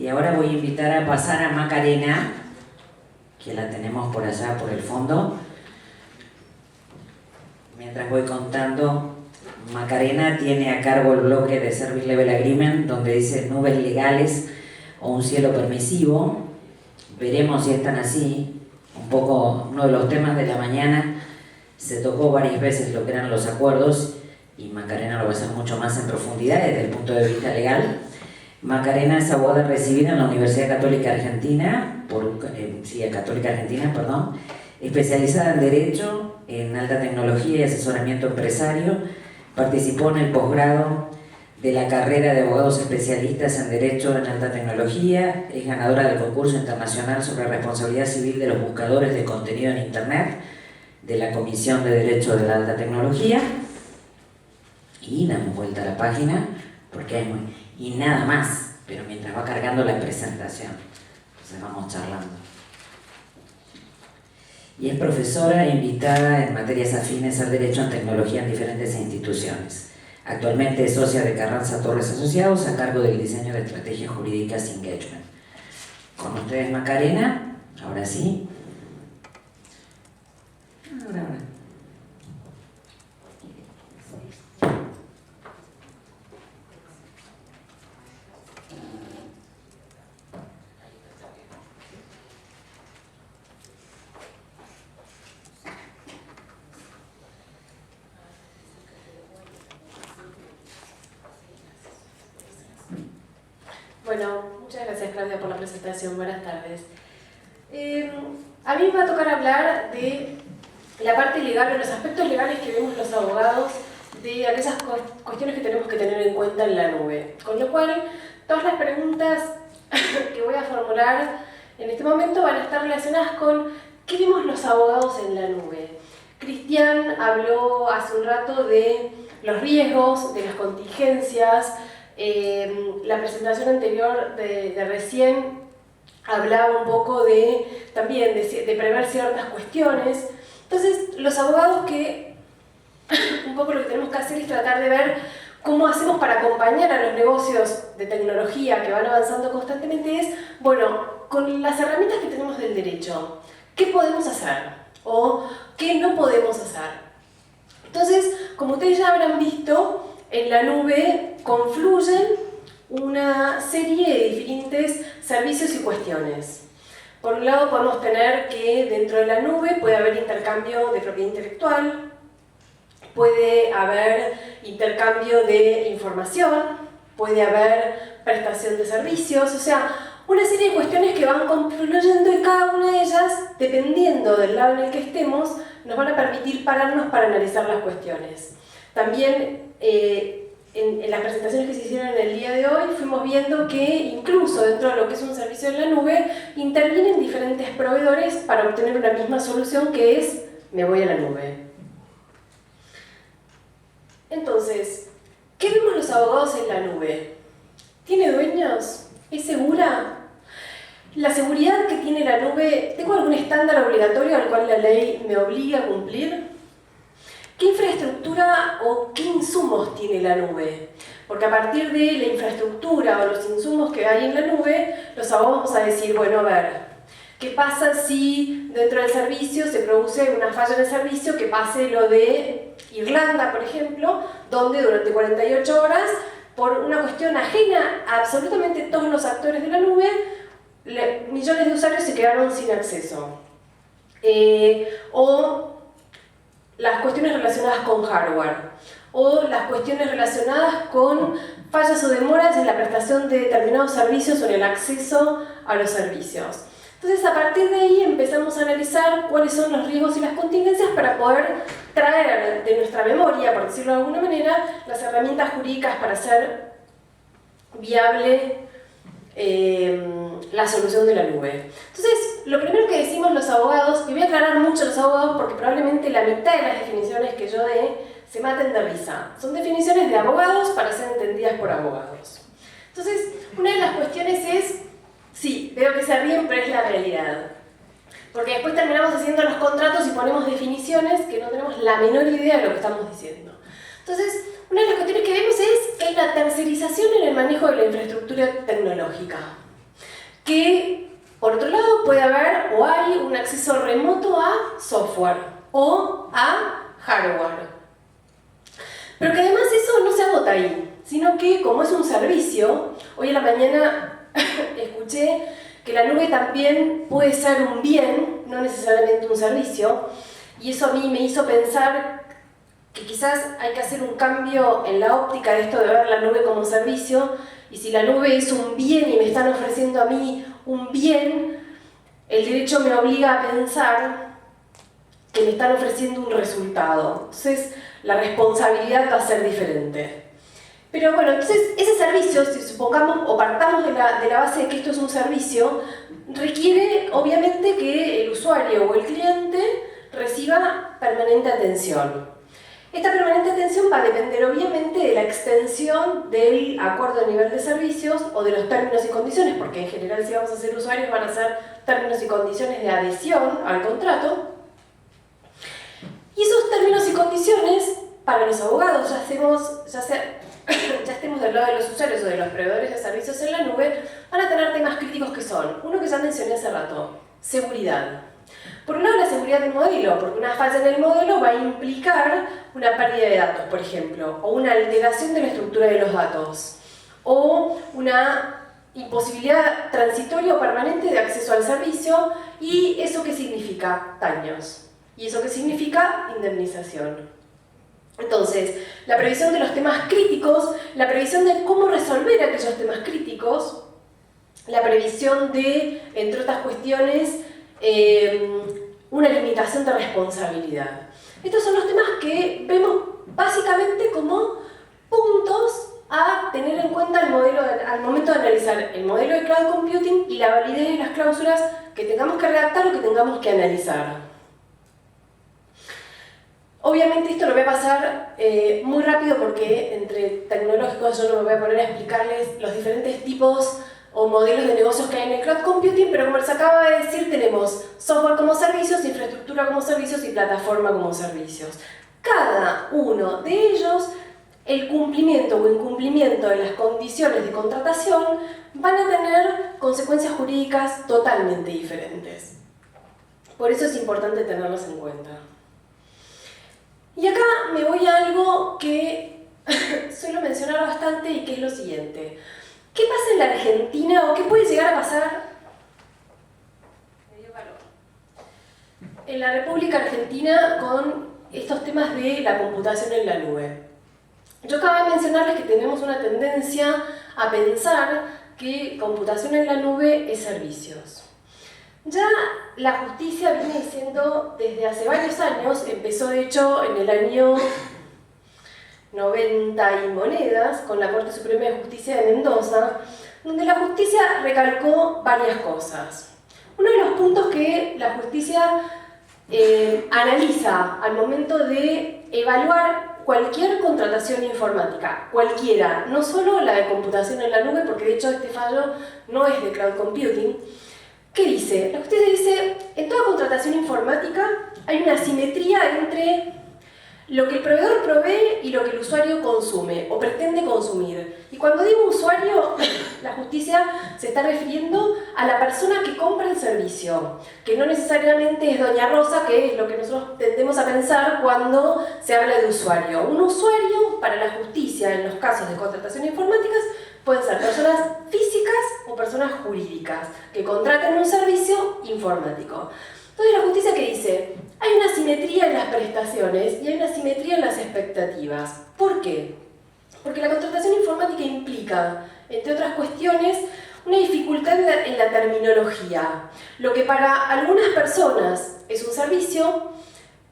Y ahora voy a invitar a pasar a Macarena, que la tenemos por allá, por el fondo. Mientras voy contando, Macarena tiene a cargo el bloque de Service Level Agreement, donde dice nubes legales o un cielo permisivo. Veremos si están así. Un poco, uno de los temas de la mañana se tocó varias veces lo que eran los acuerdos, y Macarena lo va a hacer mucho más en profundidad desde el punto de vista legal. Macarena es abogada recibida en la Universidad Católica Argentina, especializada en Derecho, en Alta Tecnología y Asesoramiento Empresario. Participó en el posgrado de la carrera de abogados especialistas en Derecho en Alta Tecnología. Es ganadora del concurso internacional sobre responsabilidad civil de los buscadores de contenido en Internet de la Comisión de Derecho de la Alta Tecnología. Y damos vuelta a la página porque hay y nada más, pero mientras va cargando la presentación, entonces vamos charlando. Y es profesora e invitada en materias afines al derecho en tecnología en diferentes instituciones. Actualmente es socia de Carranza Torres Asociados a cargo del diseño de estrategias jurídicas y engagement. Con ustedes Macarena, ahora sí. Ahora. Bueno, muchas gracias Claudia por la presentación, buenas tardes. A mí me va a tocar hablar de la parte legal, de los aspectos legales que vemos los abogados, de aquellas cuestiones que tenemos que tener en cuenta en la nube. Con lo cual, todas las preguntas que voy a formular en este momento van a estar relacionadas con ¿qué vemos los abogados en la nube? Cristian habló hace un rato de los riesgos, de las contingencias. La presentación anterior de recién hablaba un poco también de prever ciertas cuestiones. Entonces, los abogados que un poco lo que tenemos que hacer es tratar de ver cómo hacemos para acompañar a los negocios de tecnología que van avanzando constantemente es, bueno, con las herramientas que tenemos del derecho, ¿qué podemos hacer? ¿O qué no podemos hacer? Entonces, como ustedes ya habrán visto, en la nube confluyen una serie de diferentes servicios y cuestiones. Por un lado podemos tener que dentro de la nube puede haber intercambio de propiedad intelectual, puede haber intercambio de información, puede haber prestación de servicios, o sea, una serie de cuestiones que van confluyendo y cada una de ellas, dependiendo del lado en el que estemos, nos van a permitir pararnos para analizar las cuestiones. También en las presentaciones que se hicieron en el día de hoy fuimos viendo que incluso dentro de lo que es un servicio en la nube intervienen diferentes proveedores para obtener una misma solución que es me voy a la nube. Entonces, ¿qué vemos los abogados en la nube? ¿Tiene dueños? ¿Es segura? ¿La seguridad que tiene la nube, tengo algún estándar obligatorio al cual la ley me obliga a cumplir? ¿Qué infraestructura o qué insumos tiene la nube? Porque a partir de la infraestructura o los insumos que hay en la nube, los abogados vamos a decir, bueno, a ver, ¿qué pasa si dentro del servicio se produce una falla en el servicio que pase lo de Irlanda, por ejemplo, donde durante 48 horas, por una cuestión ajena a absolutamente todos los actores de la nube, millones de usuarios se quedaron sin acceso? O las cuestiones relacionadas con hardware, o las cuestiones relacionadas con fallas o demoras en la prestación de determinados servicios o en el acceso a los servicios. Entonces, a partir de ahí empezamos a analizar cuáles son los riesgos y las contingencias para poder traer de nuestra memoria, por decirlo de alguna manera, las herramientas jurídicas para hacer viable la solución de la nube. Entonces, lo primero que decimos los abogados, y voy a aclarar mucho los abogados porque probablemente la mitad de las definiciones que yo dé se maten de risa. Son definiciones de abogados para ser entendidas por abogados. Entonces, una de las cuestiones es, sí, veo que se ríen, pero es la realidad. Porque después terminamos haciendo los contratos y ponemos definiciones que no tenemos la menor idea de lo que estamos diciendo. Entonces, una de las cuestiones que vemos es la tercerización en el manejo de la infraestructura tecnológica. que, por otro lado, puede haber o hay un acceso remoto a software o a hardware. Pero que además eso no se agota ahí, sino que como es un servicio, hoy en la mañana escuché que la nube también puede ser un bien, no necesariamente un servicio, y eso a mí me hizo pensar que quizás hay que hacer un cambio en la óptica de esto de ver la nube como servicio, y si la nube es un bien y me están ofreciendo a mí un bien, el derecho me obliga a pensar que me están ofreciendo un resultado. Entonces, la responsabilidad va a ser diferente. Pero bueno, entonces ese servicio, si supongamos o partamos de la base de que esto es un servicio, requiere obviamente que el usuario o el cliente reciba permanente atención. Esta permanente atención va a depender obviamente de la extensión del acuerdo de nivel de servicios o de los términos y condiciones, porque en general si vamos a ser usuarios van a ser términos y condiciones de adhesión al contrato. Y esos términos y condiciones, para los abogados, ya estemos del lado de los usuarios o de los proveedores de servicios en la nube, van a tener temas críticos que son, uno que ya mencioné hace rato, seguridad. Por un lado, la seguridad del modelo, porque una falla en el modelo va a implicar una pérdida de datos, por ejemplo, o una alteración de la estructura de los datos, o una imposibilidad transitoria o permanente de acceso al servicio. ¿Y eso qué significa? Daños. ¿Y eso qué significa? Indemnización. Entonces, la previsión de los temas críticos, la previsión de cómo resolver aquellos temas críticos, la previsión de, entre otras cuestiones, una limitación de responsabilidad. Estos son los temas que vemos básicamente como puntos a tener en cuenta al momento de analizar el modelo de cloud computing y la validez de las cláusulas que tengamos que redactar o que tengamos que analizar. Obviamente esto lo voy a pasar muy rápido porque entre tecnológicos yo no me voy a poner a explicarles los diferentes tipos o modelos de negocios que hay en el cloud computing, pero como les acabo de decir, tenemos software como servicios, infraestructura como servicios y plataforma como servicios. Cada uno de ellos, el cumplimiento o incumplimiento de las condiciones de contratación van a tener consecuencias jurídicas totalmente diferentes. Por eso es importante tenerlos en cuenta. Y acá me voy a algo que suelo mencionar bastante y que es lo siguiente. ¿Qué pasa en la Argentina o qué puede llegar a pasar en la República Argentina con estos temas de la computación en la nube? Yo acabo de mencionarles que tenemos una tendencia a pensar que computación en la nube es servicios. Ya la justicia viene diciendo desde hace varios años, empezó de hecho en el año 90 y monedas, con la Corte Suprema de Justicia de Mendoza, donde la justicia recalcó varias cosas. Uno de los puntos que la justicia analiza al momento de evaluar cualquier contratación informática, cualquiera, no solo la de computación en la nube, porque de hecho este fallo no es de cloud computing. ¿Qué dice? La justicia dice, en toda contratación informática hay una asimetría entre lo que el proveedor provee y lo que el usuario consume o pretende consumir. Y cuando digo usuario, la justicia se está refiriendo a la persona que compra el servicio, que no necesariamente es Doña Rosa, que es lo que nosotros tendemos a pensar cuando se habla de usuario. Un usuario, para la justicia, en los casos de contratación informáticas, pueden ser personas físicas o personas jurídicas que contraten un servicio informático. Entonces la justicia, ¿qué dice? Hay una simetría en las prestaciones y hay una simetría en las expectativas. ¿Por qué? Porque la contratación informática implica, entre otras cuestiones, una dificultad en la terminología. Lo que para algunas personas es un servicio,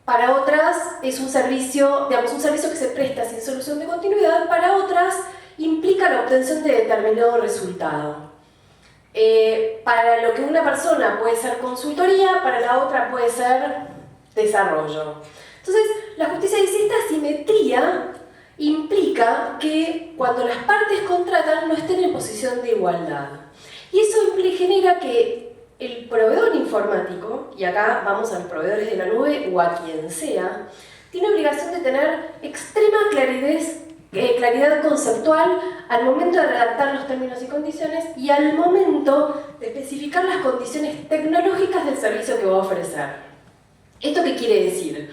para otras es un servicio, digamos, un servicio que se presta sin solución de continuidad, para otras implica la obtención de determinado resultado. Para lo que una persona puede ser consultoría, para la otra puede ser desarrollo. Entonces, la justicia dice, esta asimetría implica que cuando las partes contratan no estén en posición de igualdad. Y eso genera que el proveedor informático, y acá vamos a los proveedores de la nube o a quien sea, tiene obligación de tener extrema claridad claridad conceptual al momento de redactar los términos y condiciones y al momento de especificar las condiciones tecnológicas del servicio que va a ofrecer. ¿Esto qué quiere decir?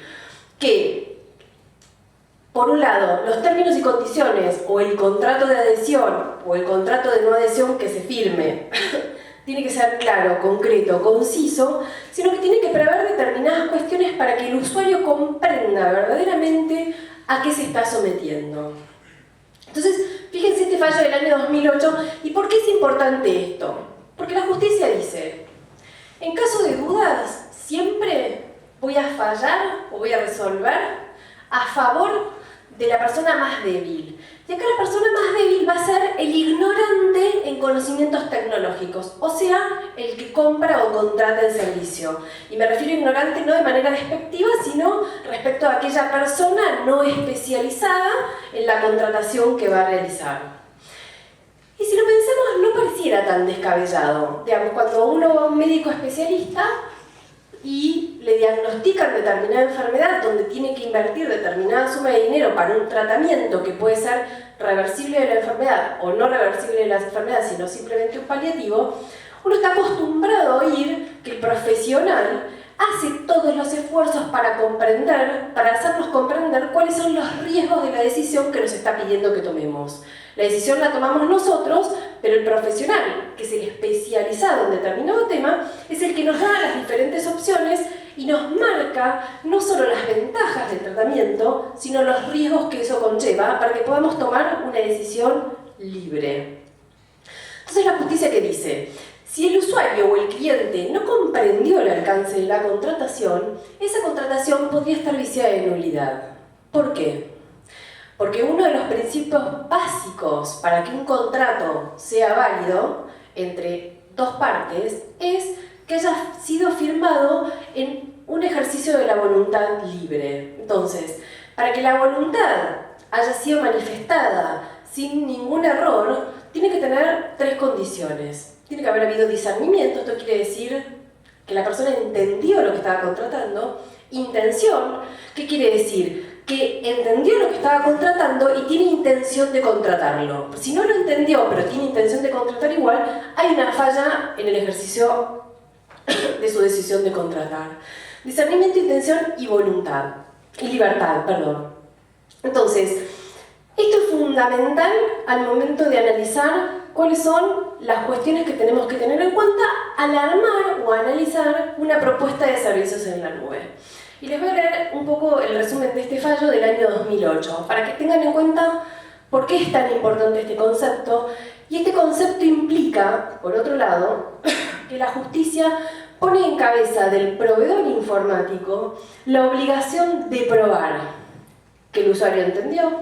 Que, por un lado, los términos y condiciones o el contrato de adhesión o el contrato de no adhesión que se firme tiene que ser claro, concreto, conciso, sino que tiene que prever determinadas cuestiones para que el usuario comprenda verdaderamente a qué se está sometiendo. Entonces, fíjense este fallo del año 2008. ¿Y por qué es importante esto? Porque la justicia dice, en caso de dudas, siempre voy a fallar o voy a resolver a favor de la persona más débil. Y acá la persona más débil va a ser el ignorante en conocimientos tecnológicos, o sea, el que compra o contrata el servicio. Y me refiero a ignorante no de manera despectiva, sino respecto a aquella persona no especializada en la contratación que va a realizar. Y si lo pensamos, no pareciera tan descabellado. Digamos, cuando uno va a un médico especialista y le diagnostican determinada enfermedad donde tiene que invertir determinada suma de dinero para un tratamiento que puede ser reversible de la enfermedad o no reversible de la enfermedad, sino simplemente un paliativo, uno está acostumbrado a oír que el profesional hace todos los esfuerzos para hacernos comprender cuáles son los riesgos de la decisión que nos está pidiendo que tomemos. La decisión la tomamos nosotros, pero el profesional, que es el especializado en determinado tema, es el que nos da las diferentes opciones y nos marca no solo las ventajas del tratamiento, sino los riesgos que eso conlleva para que podamos tomar una decisión libre. Entonces la justicia, ¿qué dice? Si el usuario o el cliente no comprendió el alcance de la contratación, esa contratación podría estar viciada de nulidad. ¿Por qué? Porque uno de los principios básicos para que un contrato sea válido entre dos partes es que haya sido firmado en un ejercicio de la voluntad libre. Entonces, para que la voluntad haya sido manifestada sin ningún error, tiene que tener tres condiciones. Tiene que haber habido discernimiento, esto quiere decir que la persona entendió lo que estaba contratando. Intención, ¿qué quiere decir? Que entendió lo que estaba contratando y tiene intención de contratarlo. Si no lo entendió, pero tiene intención de contratar igual, hay una falla en el ejercicio de su decisión de contratar. Discernimiento, intención y voluntad. Y libertad, perdón. Entonces, esto es fundamental al momento de analizar cuáles son las cuestiones que tenemos que tener en cuenta al armar o analizar una propuesta de servicios en la nube. Y les voy a leer un poco el resumen de este fallo del año 2008, para que tengan en cuenta por qué es tan importante este concepto. Y este concepto implica, por otro lado, que la justicia pone en cabeza del proveedor informático la obligación de probar que el usuario entendió,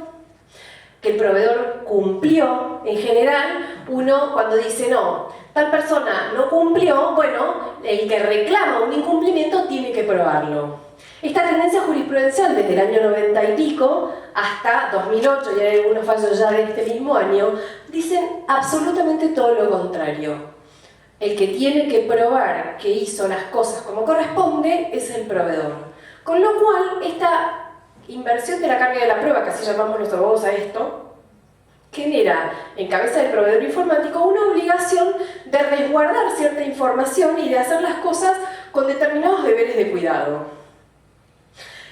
que el proveedor cumplió. En general, uno cuando dice no, tal persona no cumplió, bueno, el que reclama un incumplimiento tiene que probarlo. Esta tendencia jurisprudencial desde el año 90 y pico hasta 2008, y hay algunos fallos ya de este mismo año, dicen absolutamente todo lo contrario. El que tiene que probar que hizo las cosas como corresponde es el proveedor. Con lo cual, esta inversión de la carga de la prueba, que así llamamos los abogados a esto, genera en cabeza del proveedor informático una obligación de resguardar cierta información y de hacer las cosas con determinados deberes de cuidado.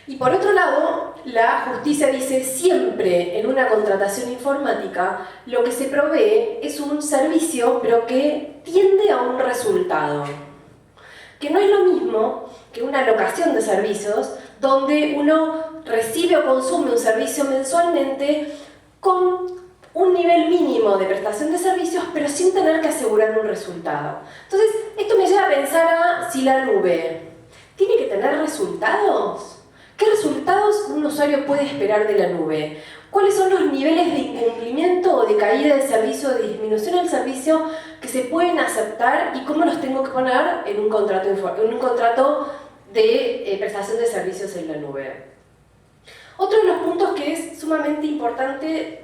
Y por otro lado, la justicia dice siempre en una contratación informática lo que se provee es un servicio pero que tiende a un resultado. Que no es lo mismo que una locación de servicios donde uno recibe o consume un servicio mensualmente con un nivel mínimo de prestación de servicios pero sin tener que asegurar un resultado. Entonces, esto me lleva a pensar a si la nube tiene que tener resultados. ¿Qué resultados un usuario puede esperar de la nube? ¿Cuáles son los niveles de incumplimiento o de caída del servicio o de disminución del servicio que se pueden aceptar y cómo los tengo que poner en un contrato de prestación de servicios en la nube? Otro de los puntos que es sumamente importante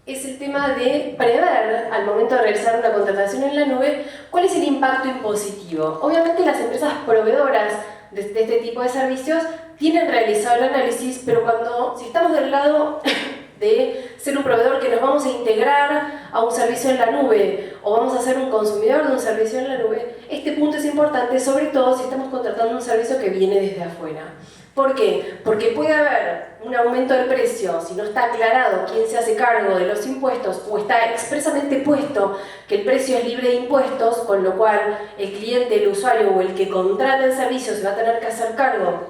es el tema de prever, al momento de realizar una contratación en la nube, cuál es el impacto impositivo. Obviamente las empresas proveedoras de este tipo de servicios tienen realizado el análisis, pero si estamos del lado de ser un proveedor que nos vamos a integrar a un servicio en la nube o vamos a ser un consumidor de un servicio en la nube, este punto es importante, sobre todo si estamos contratando un servicio que viene desde afuera. ¿Por qué? Porque puede haber un aumento del precio si no está aclarado quién se hace cargo de los impuestos o está expresamente puesto que el precio es libre de impuestos, con lo cual el cliente, el usuario o el que contrata el servicio se va a tener que hacer cargo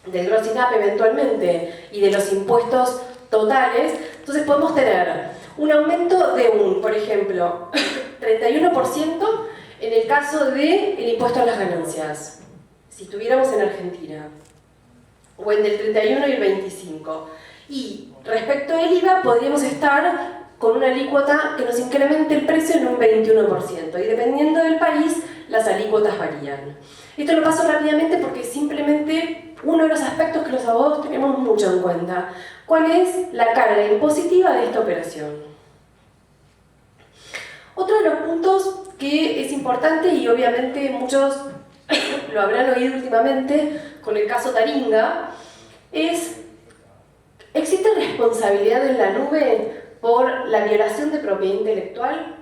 del gross INAP eventualmente y de los impuestos totales. Entonces podemos tener un aumento de por ejemplo, 31% en el caso del impuesto a las ganancias, si estuviéramos en Argentina, o en el 31 y el 25. Y respecto al IVA, podríamos estar con una alícuota que nos incremente el precio en un 21%, y dependiendo del país, las alícuotas varían. Esto lo paso rápidamente porque es simplemente uno de los aspectos que los abogados tenemos mucho en cuenta. ¿Cuál es la carga impositiva de esta operación? Otro de los puntos que es importante, y obviamente muchos lo habrán oído últimamente con el caso Taringa, ¿existe responsabilidad en la nube por la violación de propiedad intelectual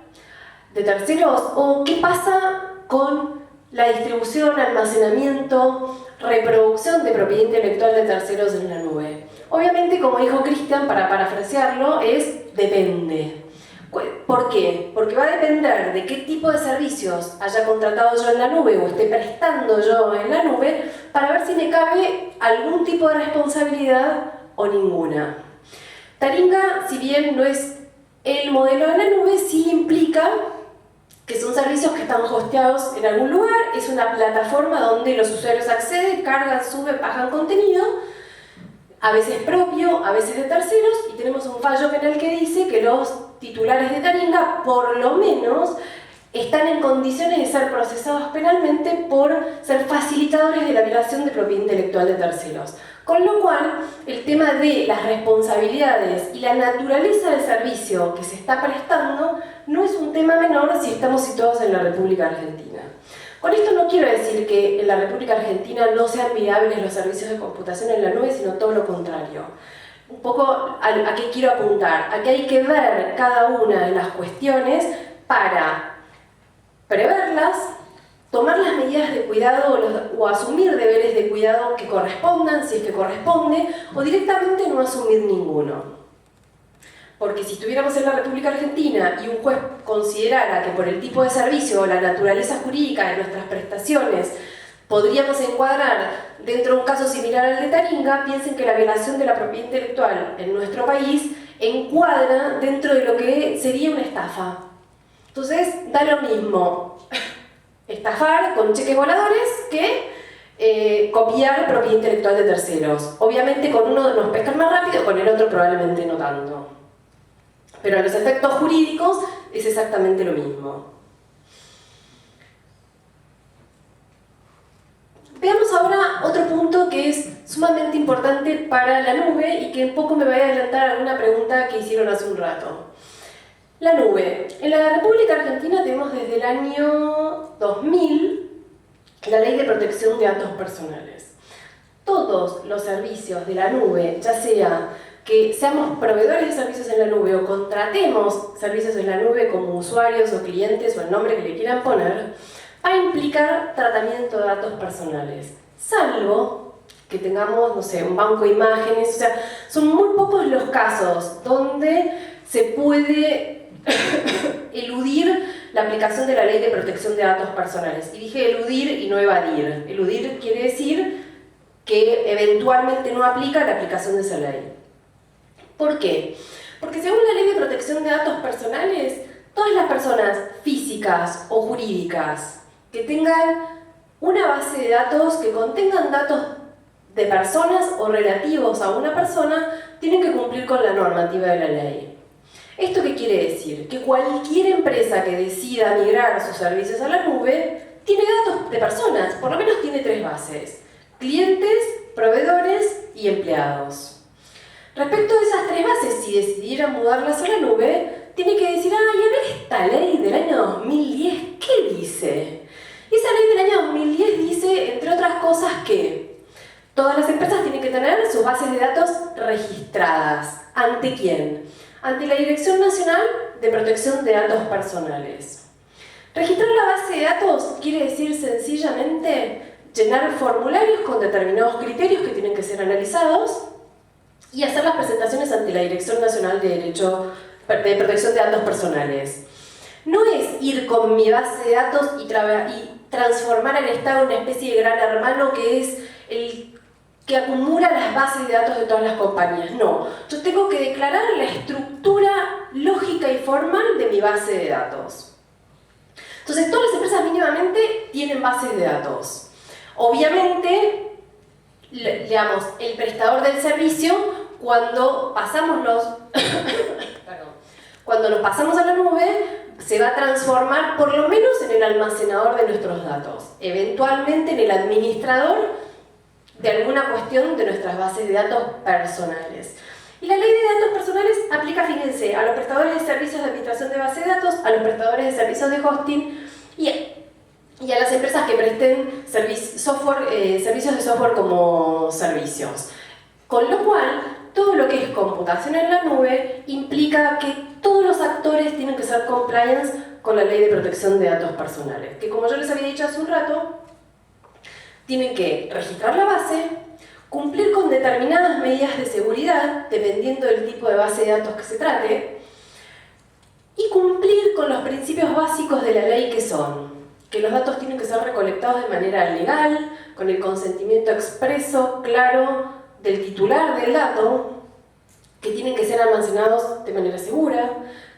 de terceros? ¿O qué pasa con la distribución, almacenamiento, reproducción de propiedad intelectual de terceros en la nube? Obviamente, como dijo Cristian, para parafrasearlo, depende. ¿Por qué? Porque va a depender de qué tipo de servicios haya contratado yo en la nube o esté prestando yo en la nube para ver si me cabe algún tipo de responsabilidad o ninguna. Taringa, si bien no es el modelo de la nube, sí implica que son servicios que están hosteados en algún lugar, es una plataforma donde los usuarios acceden, cargan, suben, bajan contenido, a veces propio, a veces de terceros, y tenemos un fallo penal que dice que los titulares de Taringa, por lo menos, están en condiciones de ser procesados penalmente por ser facilitadores de la violación de propiedad intelectual de terceros. Con lo cual, el tema de las responsabilidades y la naturaleza del servicio que se está prestando no es un tema menor si estamos situados en la República Argentina. Con esto no quiero decir que en la República Argentina no sean viables los servicios de computación en la nube, sino todo lo contrario. Un poco a qué quiero apuntar, a que hay que ver cada una de las cuestiones para preverlas, tomar las medidas de cuidado o asumir deberes de cuidado que correspondan, si es que corresponde, o directamente no asumir ninguno. Porque si estuviéramos en la República Argentina y un juez considerara que por el tipo de servicio o la naturaleza jurídica de nuestras prestaciones podríamos encuadrar dentro de un caso similar al de Taringa, piensen que la violación de la propiedad intelectual en nuestro país encuadra dentro de lo que sería una estafa. Entonces, da lo mismo estafar con cheques voladores que copiar propiedad intelectual de terceros. Obviamente con uno nos pescan más rápido, con el otro probablemente no tanto. Pero a los efectos jurídicos es exactamente lo mismo. Veamos ahora otro punto que es sumamente importante para la nube y que un poco me va a adelantar a alguna pregunta que hicieron hace un rato. La nube. En la República Argentina tenemos desde el año 2000 la Ley de Protección de Datos Personales. Todos los servicios de la nube, ya sea que seamos proveedores de servicios en la nube o contratemos servicios en la nube como usuarios o clientes o el nombre que le quieran poner, va a implicar tratamiento de datos personales, salvo que tengamos, no sé, un banco de imágenes. O sea, son muy pocos los casos donde se puede eludir la aplicación de la Ley de Protección de Datos Personales. Y dije eludir y no evadir. Eludir quiere decir que eventualmente no aplica la aplicación de esa ley. ¿Por qué? Porque según la Ley de Protección de Datos Personales, todas las personas físicas o jurídicas que tengan una base de datos que contengan datos de personas o relativos a una persona tienen que cumplir con la normativa de la ley. ¿Esto qué quiere decir? Que cualquier empresa que decida migrar sus servicios a la nube tiene datos de personas, por lo menos tiene 3 bases: clientes, proveedores y empleados. Respecto a esas 3 bases, si decidieran mudarlas a la nube, tiene que decir, y a ver esta ley del año 2010, ¿qué dice? Esa ley del año 2010 dice, entre otras cosas, que Todas las empresas tienen que tener sus bases de datos registradas. ¿Ante quién? Ante la Dirección Nacional de Protección de Datos Personales. Registrar la base de datos quiere decir sencillamente llenar formularios con determinados criterios que tienen que ser analizados y hacer las presentaciones ante la Dirección Nacional de Protección de Datos Personales. No es ir con mi base de datos y transformar al Estado en una especie de gran hermano que es el que acumula las bases de datos de todas las compañías. No, yo tengo que declarar la estructura lógica y formal de mi base de datos. Entonces, todas las empresas mínimamente tienen bases de datos. Obviamente, digamos, el prestador del servicio, cuando cuando nos pasamos a la nube, se va a transformar por lo menos en el almacenador de nuestros datos, eventualmente en el administrador de alguna cuestión de nuestras bases de datos personales. Y la ley de datos personales aplica, fíjense, a los prestadores de servicios de administración de bases de datos, a los prestadores de servicios de hosting y a las empresas que presten servicios de software como servicios. Con lo cual, todo lo que es computación en la nube implica que todos los actores tienen que ser compliance con la ley de protección de datos personales, que como yo les había dicho hace un rato, tienen que registrar la base, cumplir con determinadas medidas de seguridad, dependiendo del tipo de base de datos que se trate, y cumplir con los principios básicos de la ley que son que los datos tienen que ser recolectados de manera legal, con el consentimiento expreso, claro, del titular del dato, que tienen que ser almacenados de manera segura,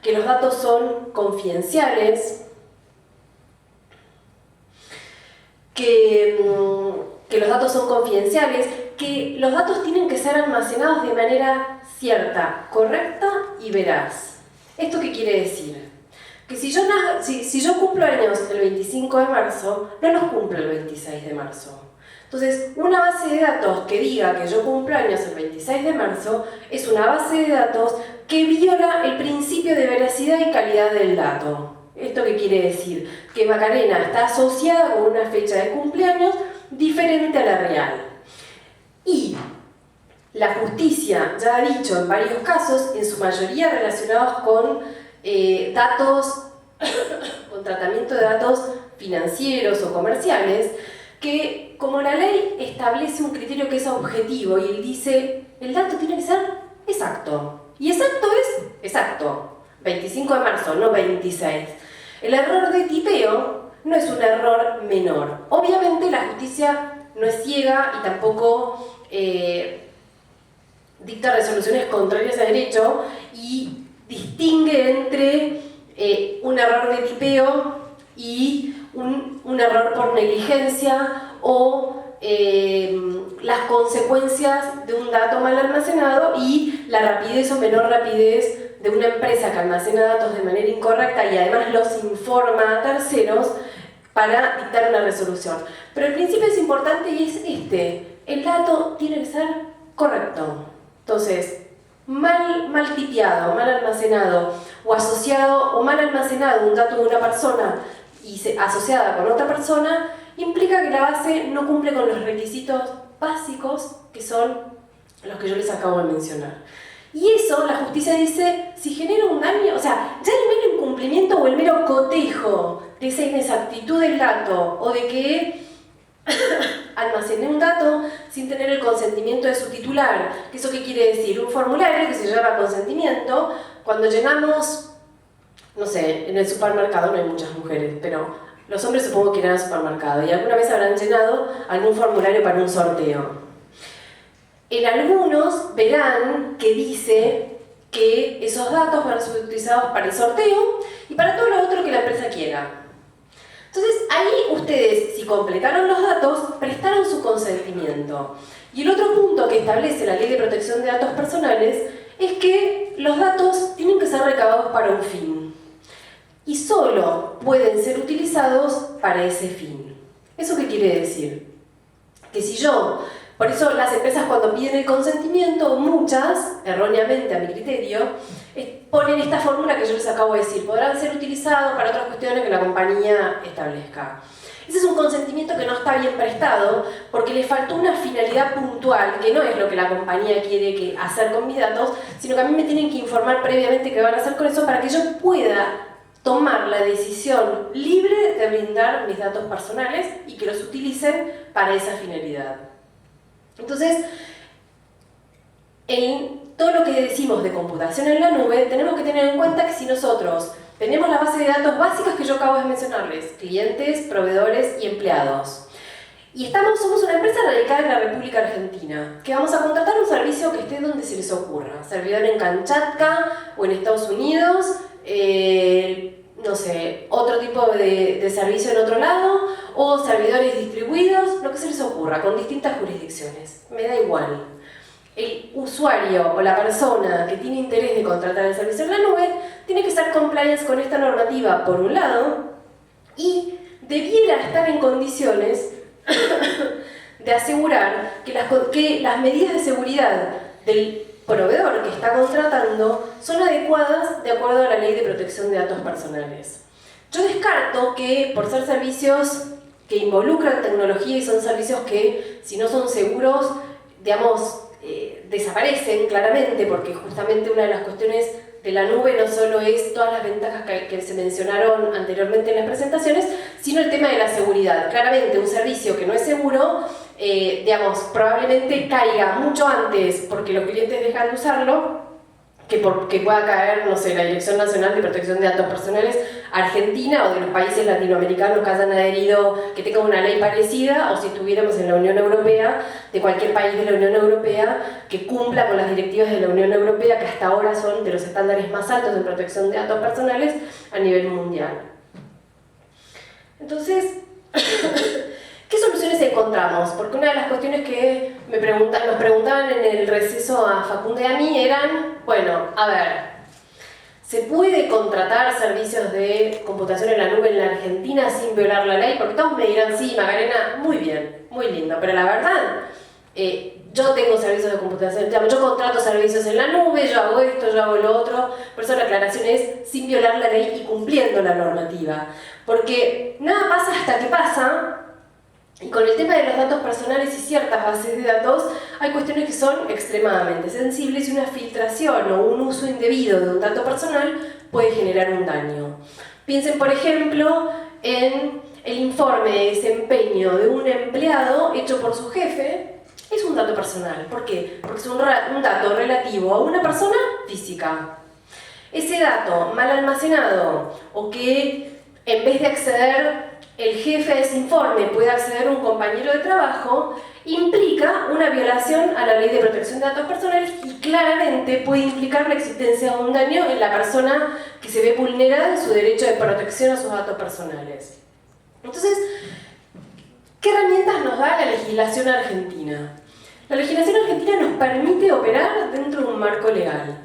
que los datos son confidenciales, que los datos son confidenciales, que los datos tienen que ser almacenados de manera cierta, correcta y veraz. ¿Esto qué quiere decir? Que si yo cumplo años el 25 de marzo, no los cumplo el 26 de marzo. Entonces, una base de datos que diga que yo cumplo años el 26 de marzo es una base de datos que viola el principio de veracidad y calidad del dato. ¿Esto qué quiere decir? Que Macarena está asociada con una fecha de cumpleaños diferente a la real. Y la justicia ya ha dicho en varios casos, en su mayoría relacionados con datos, con tratamiento de datos financieros o comerciales, que como la ley establece un criterio que es objetivo y él dice, el dato tiene que ser exacto. Y exacto es exacto. 25 de marzo, no 26. El error de tipeo no es un error menor. Obviamente la justicia no es ciega y tampoco dicta resoluciones contrarias a derecho y distingue entre un error de tipeo y un error por negligencia o las consecuencias de un dato mal almacenado y la rapidez o menor rapidez de una empresa que almacena datos de manera incorrecta y además los informa a terceros para dictar una resolución. Pero el principio es importante y es el dato tiene que ser correcto. Entonces, mal tipeado, mal almacenado o asociado o mal almacenado un dato de una persona y asociada con otra persona implica que la base no cumple con los requisitos básicos que son los que yo les acabo de mencionar. Y eso, la justicia dice, si genera un daño, o sea, ya el mero incumplimiento o el mero cotejo de esa inexactitud del dato o de que almacené un dato sin tener el consentimiento de su titular. ¿Eso qué quiere decir? Un formulario que se llama consentimiento, cuando llenamos, no sé, en el supermercado, no hay muchas mujeres, pero los hombres supongo que irán al supermercado y alguna vez habrán llenado algún formulario para un sorteo. En algunos verán que dice que esos datos van a ser utilizados para el sorteo y para todo lo otro que la empresa quiera. Entonces, ahí ustedes, si completaron los datos, prestaron su consentimiento. Y el otro punto que establece la Ley de Protección de Datos Personales es que los datos tienen que ser recabados para un fin. Y solo pueden ser utilizados para ese fin. ¿Eso qué quiere decir? Que si yo... Por eso las empresas cuando piden el consentimiento, muchas, erróneamente a mi criterio, ponen esta fórmula que yo les acabo de decir. Podrán ser utilizados para otras cuestiones que la compañía establezca. Ese es un consentimiento que no está bien prestado porque le faltó una finalidad puntual, que no es lo que la compañía quiere hacer con mis datos, sino que a mí me tienen que informar previamente qué van a hacer con eso para que yo pueda tomar la decisión libre de brindar mis datos personales y que los utilicen para esa finalidad. Entonces, en todo lo que decimos de computación en la nube, tenemos que tener en cuenta que si nosotros tenemos la base de datos básicas que yo acabo de mencionarles, clientes, proveedores y empleados, y somos una empresa radicada en la República Argentina, que vamos a contratar un servicio que esté donde se les ocurra, servidor en Kamchatka o en Estados Unidos, no sé, otro tipo de servicio en otro lado, o servidores distribuidos, lo que se les ocurra, con distintas jurisdicciones, me da igual. El usuario o la persona que tiene interés de contratar el servicio en la nube tiene que estar compliance con esta normativa por un lado y debiera estar en condiciones de asegurar que las medidas de seguridad del proveedor que está contratando son adecuadas de acuerdo a la Ley de Protección de Datos Personales. Yo descarto que por ser servicios que involucran tecnología y son servicios que si no son seguros, digamos, desaparecen claramente, porque justamente una de las cuestiones de la nube no solo es todas las ventajas que se mencionaron anteriormente en las presentaciones, sino el tema de la seguridad. Claramente un servicio que no es seguro, digamos, probablemente caiga mucho antes porque los clientes dejan de usarlo, que pueda caer, no sé, la Dirección Nacional de Protección de Datos Personales argentina o de los países latinoamericanos que hayan adherido, que tengan una ley parecida, o si estuviéramos en la Unión Europea, de cualquier país de la Unión Europea que cumpla con las directivas de la Unión Europea, que hasta ahora son de los estándares más altos de protección de datos personales a nivel mundial. Entonces, ¿qué soluciones encontramos? Porque una de las cuestiones que nos preguntaban en el receso a Facundo y a mí eran, bueno, a ver, ¿se puede contratar servicios de computación en la nube en la Argentina sin violar la ley? Porque todos me dirán, sí, Macarena, muy bien, muy lindo, pero la verdad, yo tengo servicios de computación, yo contrato servicios en la nube, yo hago esto, yo hago lo otro, por eso la aclaración es sin violar la ley y cumpliendo la normativa. Porque nada pasa hasta que pasa. Y con el tema de los datos personales y ciertas bases de datos, hay cuestiones que son extremadamente sensibles y una filtración o un uso indebido de un dato personal puede generar un daño. Piensen, por ejemplo, en el informe de desempeño de un empleado hecho por su jefe. Es un dato personal. ¿Por qué? Porque es un dato relativo a una persona física. Ese dato mal almacenado o que en vez de acceder el jefe de ese informe puede acceder a un compañero de trabajo, implica una violación a la Ley de Protección de Datos Personales y claramente puede implicar la existencia de un daño en la persona que se ve vulnerada en su derecho de protección a sus datos personales. Entonces, ¿qué herramientas nos da la legislación argentina? La legislación argentina nos permite operar dentro de un marco legal.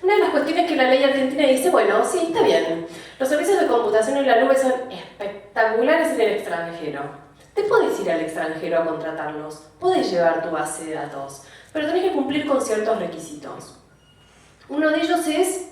Una de las cuestiones que la ley argentina dice, bueno, sí, está bien, los servicios de computación en la nube son espectaculares en el extranjero. Te puedes ir al extranjero a contratarlos, puedes llevar tu base de datos, pero tenés que cumplir con ciertos requisitos. Uno de ellos es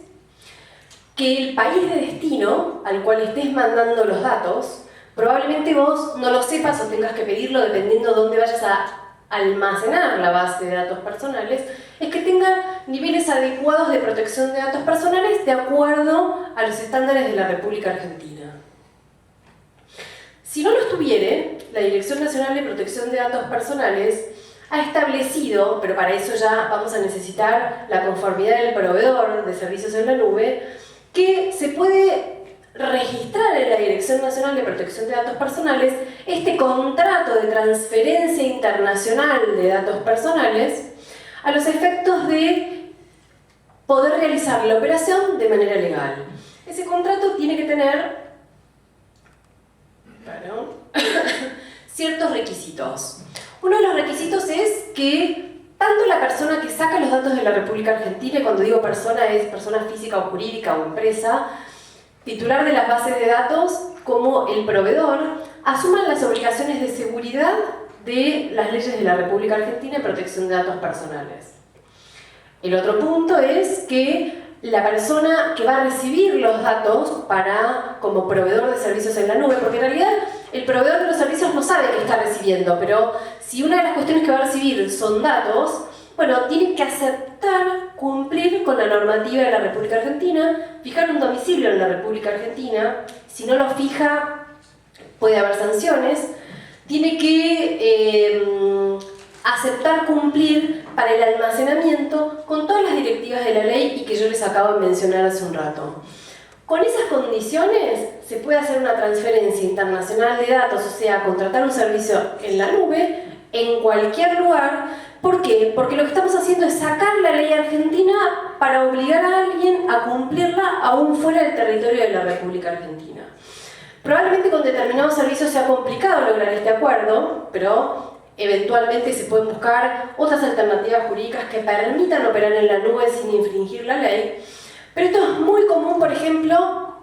que el país de destino al cual estés mandando los datos, probablemente vos no lo sepas o tengas que pedirlo dependiendo de dónde vayas a almacenar la base de datos personales, es que tenga niveles adecuados de protección de datos personales de acuerdo a los estándares de la República Argentina. Si no los tuviere, la Dirección Nacional de Protección de Datos Personales ha establecido, pero para eso ya vamos a necesitar la conformidad del proveedor de servicios en la nube, que se puede registrar en la Dirección Nacional de Protección de Datos Personales este contrato de transferencia internacional de datos personales a los efectos de poder realizar la operación de manera legal. Ese contrato tiene que tener ciertos requisitos. Uno de los requisitos es que tanto la persona que saca los datos de la República Argentina, y cuando digo persona es persona física o jurídica o empresa, titular de las bases de datos, como el proveedor, asuman las obligaciones de seguridad de las leyes de la República Argentina en protección de datos personales. El otro punto es que la persona que va a recibir los datos como proveedor de servicios en la nube, porque en realidad el proveedor de los servicios no sabe qué está recibiendo, pero si una de las cuestiones que va a recibir son datos, bueno, tiene que aceptar cumplir con la normativa de la República Argentina, fijar un domicilio en la República Argentina. Si no lo fija, puede haber sanciones. Tiene que aceptar cumplir para el almacenamiento con todas las directivas de la ley y que yo les acabo de mencionar hace un rato. Con esas condiciones se puede hacer una transferencia internacional de datos, o sea, contratar un servicio en la nube, en cualquier lugar. ¿Por qué? Porque lo que estamos haciendo es sacar la ley argentina para obligar a alguien a cumplirla aún fuera del territorio de la República Argentina. Probablemente con determinados servicios sea complicado lograr este acuerdo, pero eventualmente se pueden buscar otras alternativas jurídicas que permitan operar en la nube sin infringir la ley. Pero esto es muy común, por ejemplo,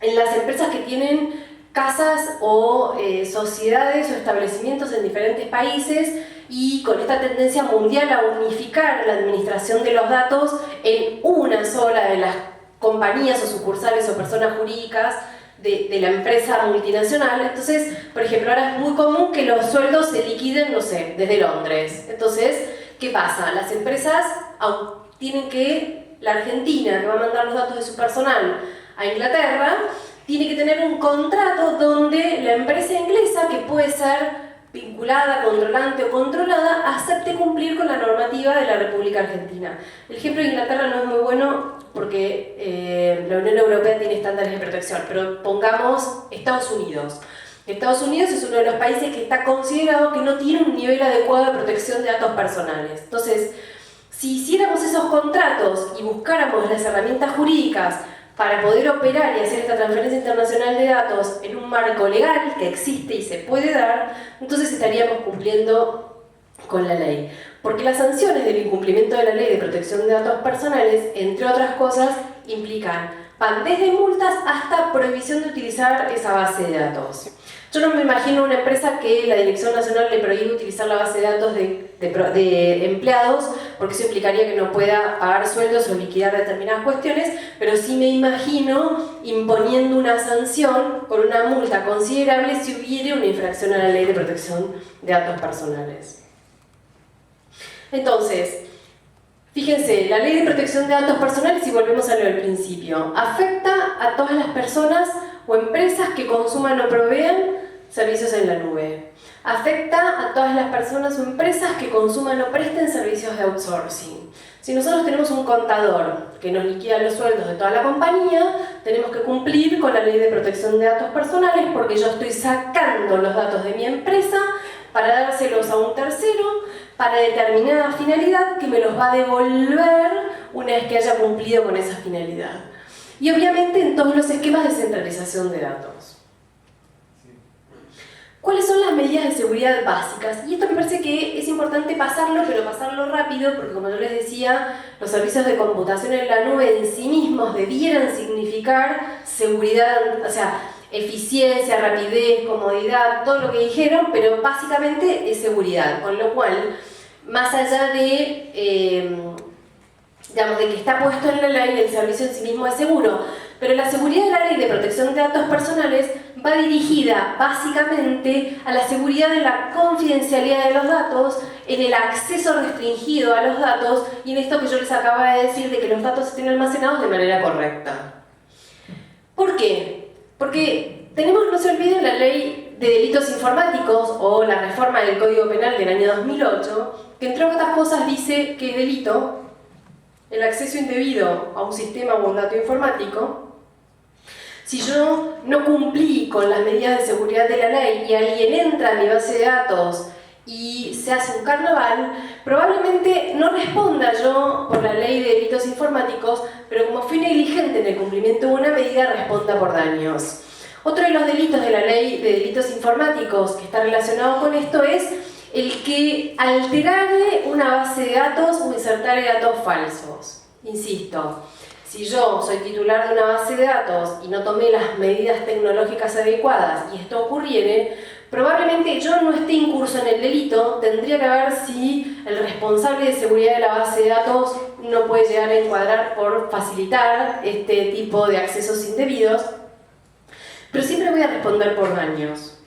en las empresas que tienen casas o sociedades o establecimientos en diferentes países y con esta tendencia mundial a unificar la administración de los datos en una sola de las compañías o sucursales o personas jurídicas de la empresa multinacional. Entonces, por ejemplo, ahora es muy común que los sueldos se liquiden, no sé, desde Londres. Entonces, ¿qué pasa? Las empresas tienen que, la Argentina, que va a mandar los datos de su personal a Inglaterra, tiene que tener un contrato donde la empresa inglesa, que puede ser vinculada, controlante o controlada, acepte cumplir con la normativa de la República Argentina. El ejemplo de Inglaterra no es muy bueno porque la Unión Europea tiene estándares de protección, pero pongamos Estados Unidos. Estados Unidos es uno de los países que está considerado que no tiene un nivel adecuado de protección de datos personales. Entonces, si hiciéramos esos contratos y buscáramos las herramientas jurídicas para poder operar y hacer esta transferencia internacional de datos en un marco legal que existe y se puede dar, entonces estaríamos cumpliendo con la ley. Porque las sanciones del incumplimiento de la ley de protección de datos personales, entre otras cosas, van desde multas hasta prohibición de utilizar esa base de datos. Yo no me imagino una empresa que la Dirección Nacional le prohíbe utilizar la base de datos de empleados, porque eso implicaría que no pueda pagar sueldos o liquidar determinadas cuestiones, pero sí me imagino imponiendo una sanción con una multa considerable si hubiera una infracción a la ley de protección de datos personales. Entonces, fíjense, la ley de protección de datos personales, si volvemos a lo del principio, afecta a todas las personas o empresas que consuman o provean servicios en la nube. Afecta a todas las personas o empresas que consuman o presten servicios de outsourcing. Si nosotros tenemos un contador que nos liquida los sueldos de toda la compañía, tenemos que cumplir con la ley de protección de datos personales porque yo estoy sacando los datos de mi empresa para dárselos a un tercero para determinada finalidad que me los va a devolver una vez que haya cumplido con esa finalidad. Y obviamente en todos los esquemas de centralización de datos. ¿Cuáles son las medidas de seguridad básicas? Y esto me parece que es importante pasarlo, pero pasarlo rápido, porque como yo les decía, los servicios de computación en la nube en sí mismos debieran significar seguridad, o sea, eficiencia, rapidez, comodidad, todo lo que dijeron, pero básicamente es seguridad, con lo cual, más allá de digamos, de que está puesto en la ley, el servicio en sí mismo es seguro, pero la seguridad de la ley de protección de datos personales va dirigida básicamente a la seguridad de la confidencialidad de los datos, en el acceso restringido a los datos y en esto que yo les acababa de decir de que los datos estén almacenados de manera correcta. ¿Por qué? Porque tenemos, no se olviden, la ley de delitos informáticos o la reforma del Código Penal del año 2008, que entre otras cosas dice que es delito el acceso indebido a un sistema o un dato informático. Si yo no cumplí con las medidas de seguridad de la ley y alguien entra a mi base de datos y se hace un carnaval, probablemente no responda yo por la ley de delitos informáticos, pero como fui negligente en el cumplimiento de una medida, responda por daños. Otro de los delitos de la ley de delitos informáticos que está relacionado con esto es el que alterare una base de datos o insertare datos falsos. Insisto, si yo soy titular de una base de datos y no tomé las medidas tecnológicas adecuadas y esto ocurriere, probablemente yo no esté incurso en el delito, tendría que ver si el responsable de seguridad de la base de datos no puede llegar a encuadrar por facilitar este tipo de accesos indebidos, pero siempre voy a responder por daños.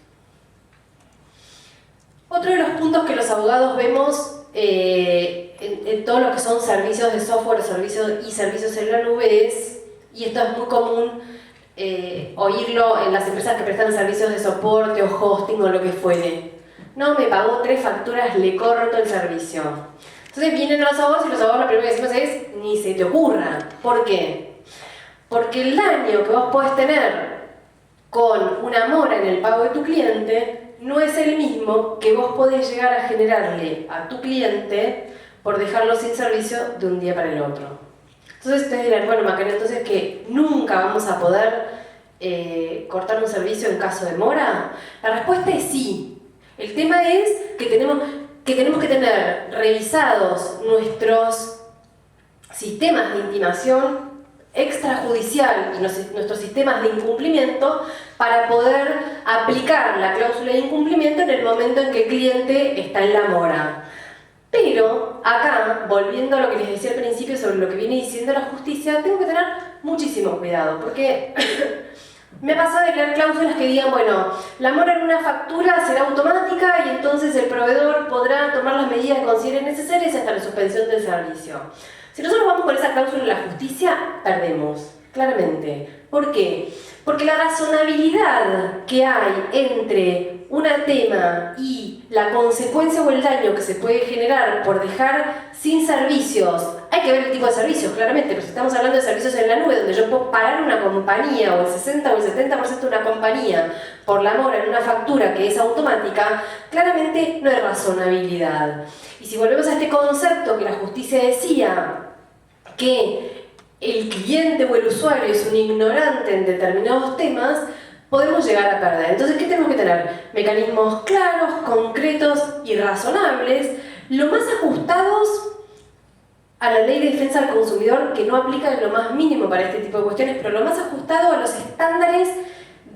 Otro de los puntos que los abogados vemos en todo lo que son servicios de software y servicios en la nube es, y esto es muy común oírlo en las empresas que prestan servicios de soporte o hosting o lo que fuere. No, me pagó 3 facturas, le corto el servicio. Entonces vienen los abogados y los abogados lo primero que decimos es ni se te ocurra. ¿Por qué? Porque el daño que vos podés tener con una mora en el pago de tu cliente no es el mismo que vos podés llegar a generarle a tu cliente por dejarlo sin servicio de un día para el otro. Entonces ustedes dirán, bueno Macarena, entonces que nunca vamos a poder cortar un servicio en caso de mora. La respuesta es sí. El tema es que tenemos que tener revisados nuestros sistemas de intimación extrajudicial y nuestros sistemas de incumplimiento para poder aplicar la cláusula de incumplimiento en el momento en que el cliente está en la mora. Pero acá, volviendo a lo que les decía al principio sobre lo que viene diciendo la justicia, tengo que tener muchísimo cuidado, porque me ha pasado de leer cláusulas que digan, bueno, la mora en una factura será automática y entonces el proveedor podrá tomar las medidas que considere necesarias hasta la suspensión del servicio. Si nosotros vamos con esa cláusula en la justicia, perdemos, claramente. ¿Por qué? Porque la razonabilidad que hay entre un tema y la consecuencia o el daño que se puede generar por dejar sin servicios, hay que ver el tipo de servicios, claramente, pero si estamos hablando de servicios en la nube, donde yo puedo parar una compañía o el 60 o el 70% de una compañía por la mora en una factura que es automática, claramente no hay razonabilidad. Y si volvemos a este concepto que la justicia decía, que el cliente o el usuario es un ignorante en determinados temas, podemos llegar a perder. Entonces, ¿qué tenemos que tener? Mecanismos claros, concretos y razonables, lo más ajustados a la ley de defensa del consumidor, que no aplica en lo más mínimo para este tipo de cuestiones, pero lo más ajustado a los estándares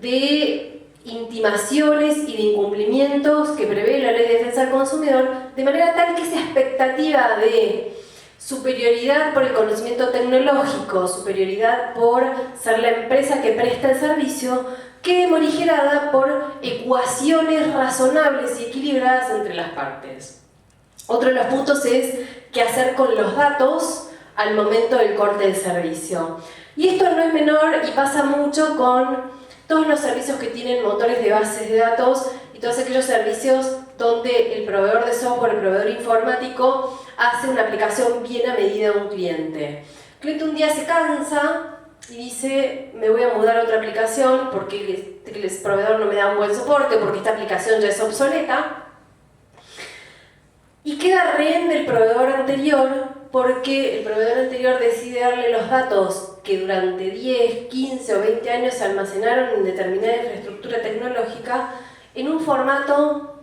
de intimaciones y de incumplimientos que prevé la ley de defensa del consumidor, de manera tal que esa expectativa de superioridad por el conocimiento tecnológico, superioridad por ser la empresa que presta el servicio, quede morigerada por ecuaciones razonables y equilibradas entre las partes. Otro de los puntos es qué hacer con los datos al momento del corte del servicio. Y esto no es menor y pasa mucho con todos los servicios que tienen motores de bases de datos y todos aquellos servicios donde el proveedor de software, el proveedor informático, hace una aplicación bien a medida de un cliente. El cliente un día se cansa y dice, me voy a mudar a otra aplicación porque el proveedor no me da un buen soporte, porque esta aplicación ya es obsoleta, y queda rehén del proveedor anterior porque el proveedor anterior decide darle los datos que durante 10, 15 o 20 años se almacenaron en determinada infraestructura tecnológica en un formato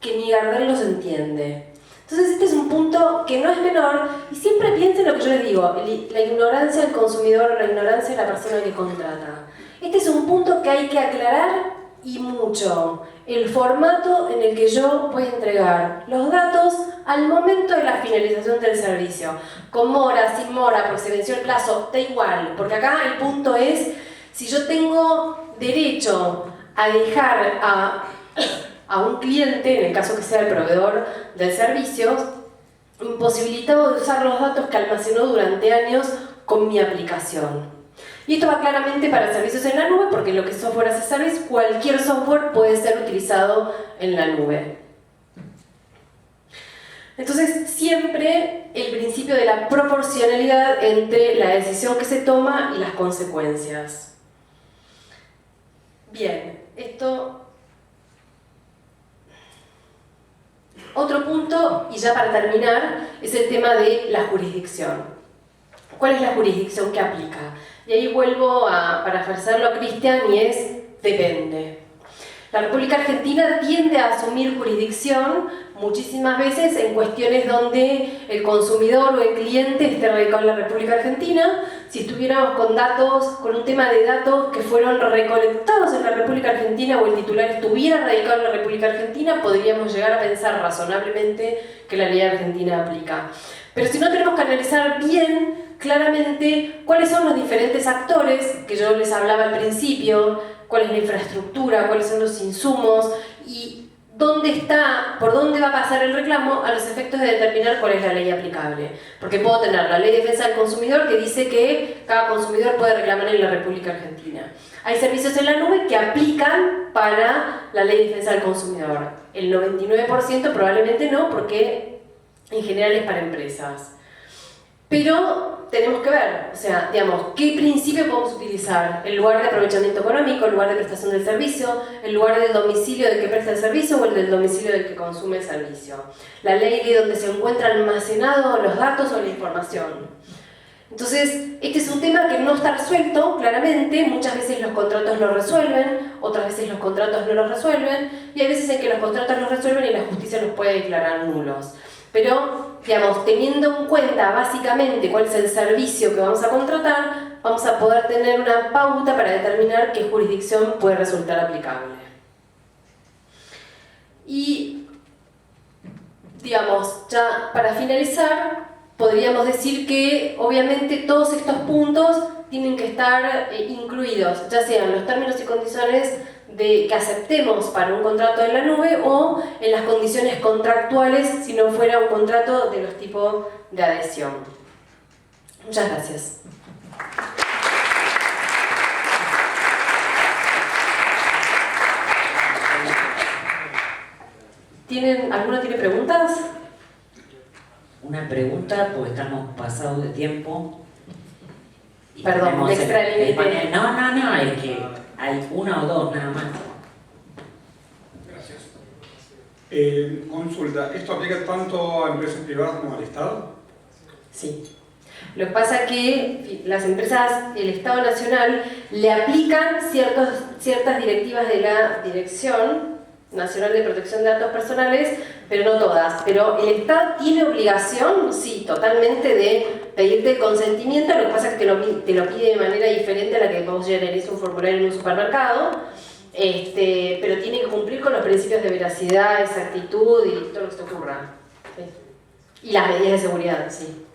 que ni Gardel los entiende. Entonces este es un punto que no es menor y siempre piensen lo que yo les digo, la ignorancia del consumidor o la ignorancia de la persona que contrata. Este es un punto que hay que aclarar y mucho. El formato en el que yo voy a entregar los datos al momento de la finalización del servicio. Con mora, sin mora, porque se venció el plazo, da igual. Porque acá el punto es, si yo tengo derecho a dejar a un cliente, en el caso que sea el proveedor del servicio, imposibilitado de usar los datos que almacenó durante años con mi aplicación. Y esto va claramente para servicios en la nube, porque lo que es software as a service, cualquier software puede ser utilizado en la nube. Entonces, siempre el principio de la proporcionalidad entre la decisión que se toma y las consecuencias. Bien, esto... Otro punto, y ya para terminar, es el tema de la jurisdicción. ¿Cuál es la jurisdicción que aplica? Y ahí vuelvo a parafrasearlo a Cristian y es depende. La República Argentina tiende a asumir jurisdicción muchísimas veces en cuestiones donde el consumidor o el cliente esté radicado en la República Argentina. Si estuviéramos con un tema de datos que fueron recolectados en la República Argentina o el titular estuviera radicado en la República Argentina, podríamos llegar a pensar razonablemente que la ley argentina aplica. Pero si no, tenemos que analizar bien, claramente, cuáles son los diferentes actores que yo les hablaba al principio, cuál es la infraestructura, cuáles son los insumos y dónde está, por dónde va a pasar el reclamo a los efectos de determinar cuál es la ley aplicable. Porque puedo tener la Ley de Defensa del Consumidor que dice que cada consumidor puede reclamar en la República Argentina. Hay servicios en la nube que aplican para la Ley de Defensa del Consumidor. El 99% probablemente no, porque en general es para empresas. Pero tenemos que ver, o sea, digamos, ¿qué principio podemos utilizar? ¿El lugar de aprovechamiento económico, el lugar de prestación del servicio, el lugar del domicilio del que presta el servicio o el del domicilio del que consume el servicio? ¿La ley de donde se encuentran almacenados los datos o la información? Entonces, este es un tema que no está resuelto, claramente. Muchas veces los contratos lo resuelven, otras veces los contratos no los resuelven, y hay veces en que los contratos los resuelven y la justicia los puede declarar nulos. Pero, digamos, teniendo en cuenta básicamente cuál es el servicio que vamos a contratar, vamos a poder tener una pauta para determinar qué jurisdicción puede resultar aplicable. Y, digamos, ya para finalizar, podríamos decir que obviamente todos estos puntos tienen que estar incluidos, ya sean los términos y condiciones que aceptemos para un contrato en la nube o en las condiciones contractuales si no fuera un contrato de los tipos de adhesión. Muchas gracias. ¿Alguno tiene preguntas? Una pregunta, porque estamos pasados de tiempo. Perdón, me extralimité. No, es que hay una o dos nada más. Gracias. Consulta, ¿esto aplica tanto a empresas privadas como al Estado? Sí. Lo que pasa es que las empresas, el Estado Nacional, le aplican ciertas directivas de la Dirección Nacional de Protección de Datos Personales, pero no todas. Pero el Estado tiene obligación, sí, totalmente, de pedirte el consentimiento. Lo que pasa es que te lo pide de manera diferente a la que vos llenaréis un formulario en un supermercado, pero tiene que cumplir con los principios de veracidad, exactitud y todo lo que se te ocurra. ¿Sí? Y las medidas de seguridad, sí.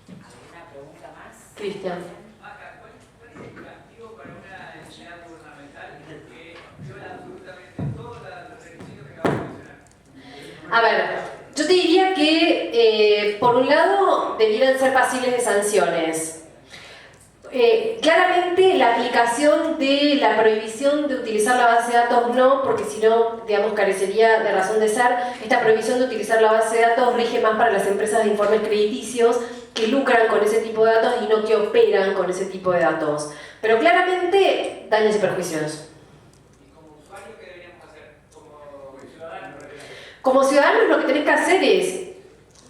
¿Alguna pregunta más? Cristian. ¿Cuál es el castigo para una entidad gubernamental que viola absolutamente todos los requisitos que acabamos de mencionar? A ver, yo te diría que, por un lado, debieran ser pasibles de sanciones. Claramente, la aplicación de la prohibición de utilizar la base de datos no, porque si no, digamos, carecería de razón de ser. Esta prohibición de utilizar la base de datos rige más para las empresas de informes crediticios que lucran con ese tipo de datos y no que operan con ese tipo de datos. Pero claramente, daños y perjuicios. ¿Y como usuario qué deberíamos hacer? Como ciudadanos. Como ciudadanos lo que tenés que hacer es,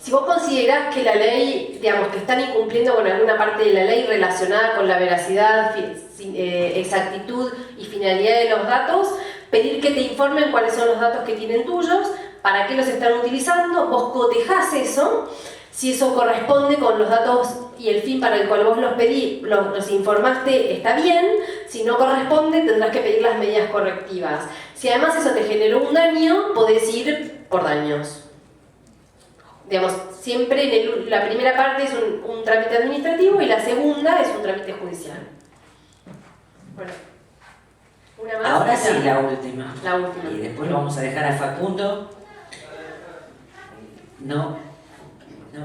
si vos considerás que la ley, digamos, que están incumpliendo con alguna parte de la ley relacionada con la veracidad, exactitud y finalidad de los datos, pedir que te informen cuáles son los datos que tienen tuyos, para qué los están utilizando, vos cotejás eso, si eso corresponde con los datos y el fin para el cual vos los informaste está bien, si no corresponde tendrás que pedir las medidas correctivas. Si además eso te generó un daño, podés ir por daños. Digamos, siempre la primera parte es un trámite administrativo y la segunda es un trámite judicial. Bueno, una más. Ahora sí, la última. La última. Y después lo vamos a dejar a Facundo. No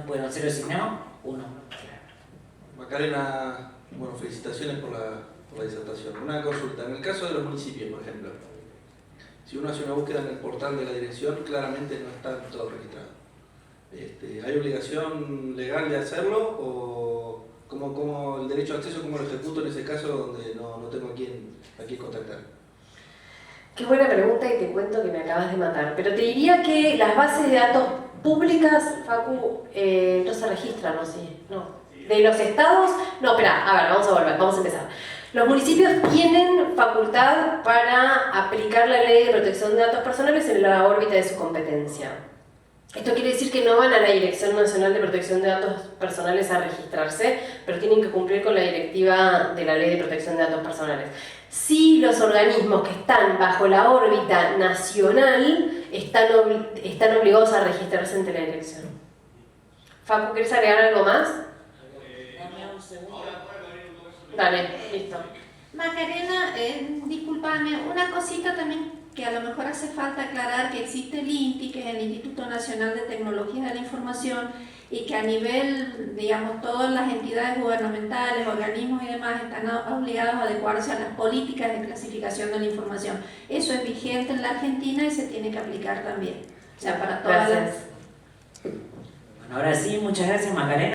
puedo hacerlo si no, uno. Macarena, bueno, felicitaciones por la disertación. Una consulta, en el caso de los municipios, por ejemplo, si uno hace una búsqueda en el portal de la dirección, claramente no está todo registrado. ¿Hay obligación legal de hacerlo o como el derecho a acceso, cómo lo ejecuto en ese caso donde no tengo a quién contactar? Qué buena pregunta y te cuento que me acabas de matar. Pero te diría que las bases de datos públicas, Facu, no se registran, ¿no? Sí, no. De los estados, no, espera, a ver, vamos a empezar. Los municipios tienen facultad para aplicar la ley de protección de datos personales en la órbita de su competencia. Esto quiere decir que no van a la Dirección Nacional de Protección de Datos Personales a registrarse, pero tienen que cumplir con la directiva de la Ley de Protección de Datos Personales. Sí, los organismos que están bajo la órbita nacional están obligados a registrarse ante la dirección. Facu, ¿quieres agregar algo más? Dale, listo. Macarena, discúlpame, una cosita también que a lo mejor hace falta aclarar, que existe el INTI, que es el Instituto Nacional de Tecnología de la Información, y que a nivel, digamos, todas las entidades gubernamentales, organismos y demás están obligados a adecuarse a las políticas de clasificación de la información. Eso es vigente en la Argentina y se tiene que aplicar también. O sea, para todas las... Bueno, ahora sí, muchas gracias, Macarena.